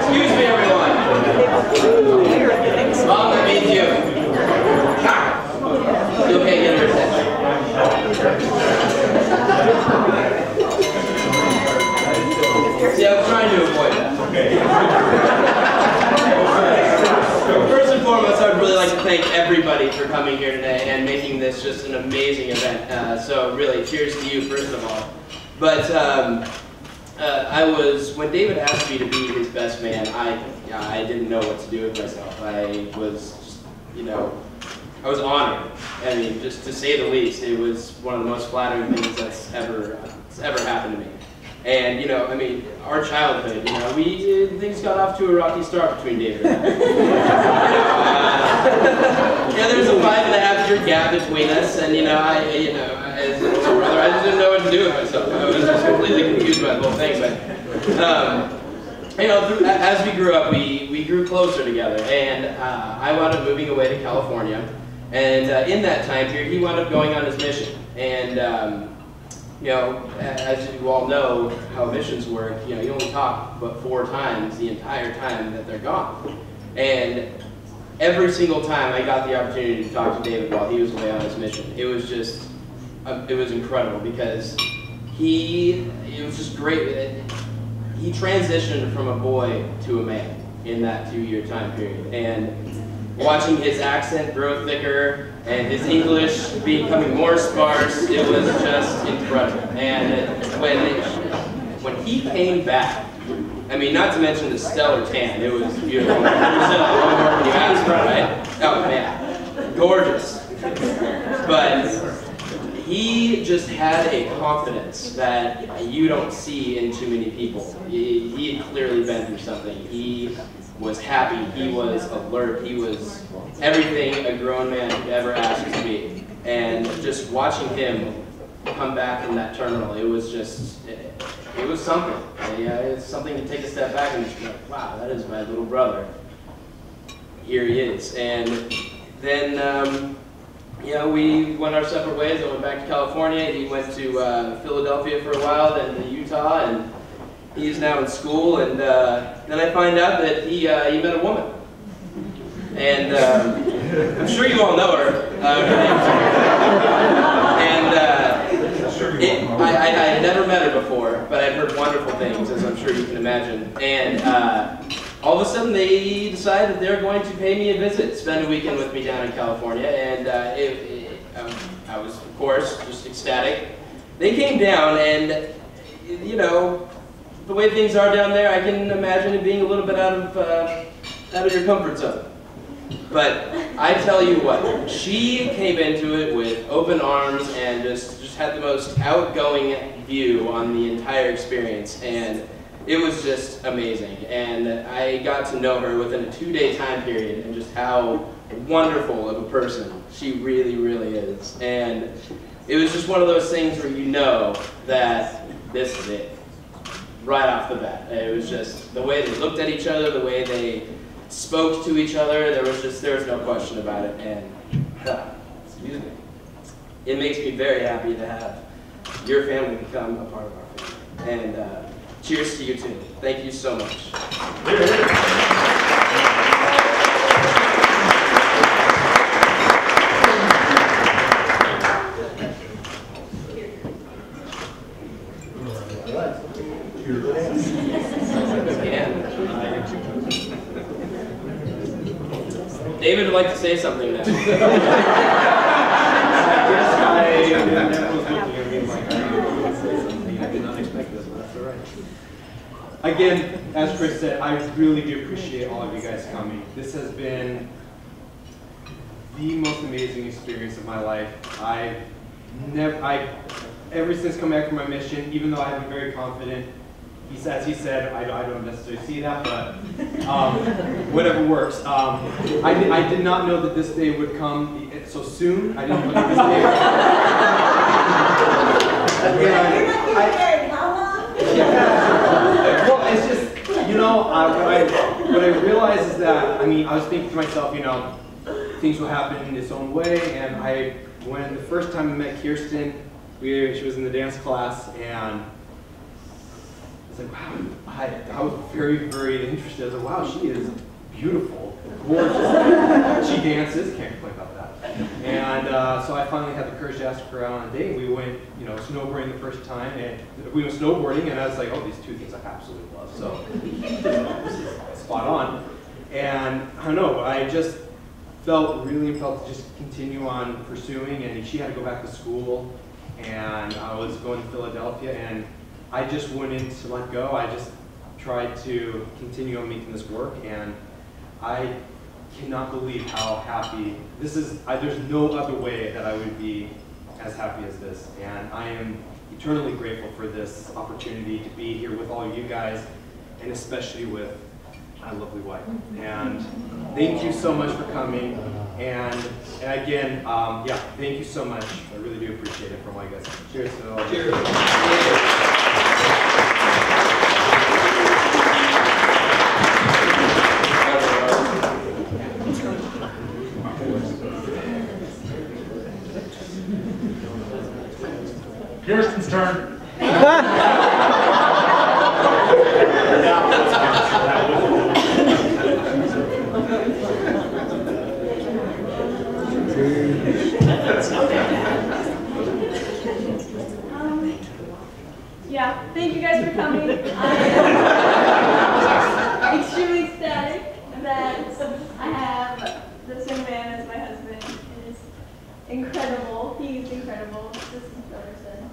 Excuse me, everyone. Long to meet you. You okay, get her attention. See, I was trying to avoid that. First and foremost, I would really like to thank everybody for coming here today and making this just an amazing event. So really, cheers to you, first of all. But when David asked me to be his best man, I didn't know what to do with myself. I was just, I was honored. I mean, just to say the least, it was one of the most flattering things that's ever happened to me. And, I mean, our childhood, things got off to a rocky start between David and I. There was a 5.5-year gap between us, and, as an older brother, I just didn't know what to do with myself. I was just completely confused about the whole thing, but, as we grew up, we grew closer together, and I wound up moving away to California, and in that time period, he wound up going on his mission, and, as you all know how missions work, you only talk but 4 times the entire time that they're gone. And every single time I got the opportunity to talk to David while he was away on his mission, it was just, it was incredible because it was just great. He transitioned from a boy to a man in that 2-year time period. And watching his accent grow thicker and his English becoming more sparse, it was just incredible. And when he came back, I mean, not to mention the stellar tan, it was beautiful. You asked for, right? Oh man, gorgeous. But he just had a confidence that you don't see in too many people. He had clearly been through something. He was happy, he was alert, he was everything a grown man could ever ask to be. And just watching him come back from that terminal, it was just, it was something. It's something to take a step back and just be like, wow, that is my little brother. Here he is. And then, we went our separate ways. I went back to California. He went to Philadelphia for a while, then to Utah, and he's now in school. And then I find out that he met a woman. And I'm sure you all know her. I had never met her before, but I'd heard wonderful things, as I'm sure you can imagine. And all of a sudden, they decided that they're going to pay me a visit, spend a weekend with me down in California, and I was, of course, just ecstatic. They came down, and the way things are down there, I can imagine it being a little bit out of your comfort zone. But I tell you what, she came into it with open arms and just had the most outgoing view on the entire experience, and it was just amazing. And I got to know her within a 2-day time period and just how wonderful of a person she really, really is. And it was just one of those things where you know that this is it, right off the bat. It was just the way they looked at each other, the way they spoke to each other, there was no question about it. And excuse me, it makes me very happy to have your family become a part of our family. And cheers to you too. Thank you so much. David would like to say something now. Again, as Chris said, I really do appreciate all of you guys coming. This has been the most amazing experience of my life. Ever since coming back from my mission, even though I've been very confident, as he said, I don't necessarily see that, but whatever works. I did not know that this day would come so soon. I didn't know that this day would come. Well, it's just, what I realized is that, I was thinking to myself, things will happen in its own way, and when the first time I met Kiersten, she was in the dance class, and was like, wow, I was very, very interested. I was like, wow, she is beautiful, gorgeous. She dances, can't complain about that. And so I finally had the courage to ask her out on a date. We went, snowboarding the first time, and we went snowboarding, and I was like, oh, these two things I absolutely love. So this is spot on. And I don't know, I just felt really impelled to just continue on pursuing, and she had to go back to school, and I was going to Philadelphia, and I just wouldn't let go. I just tried to continue on making this work, and I cannot believe how happy this is. There's no other way that I would be as happy as this, and I am eternally grateful for this opportunity to be here with all of you guys, and especially with my lovely wife. And thank you so much for coming. And again, yeah, thank you so much. I really do appreciate it from all you guys. Cheers. Cheers. Kiersten's turn. Yeah, thank you guys for coming. I am extremely ecstatic that I have this young man as my husband. It is incredible. He's incredible. This is Kiersten.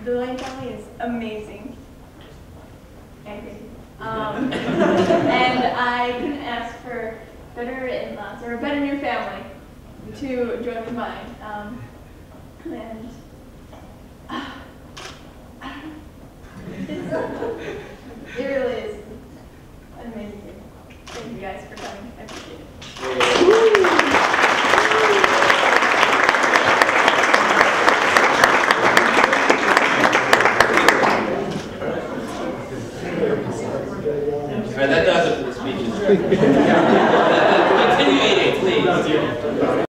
The Lane family is amazing. And I couldn't ask for better in-laws or a better new family to join with mine. And it really is an amazing thing. Thank you guys for coming. I appreciate it. All right, that does it for the speeches. Continue eating, please.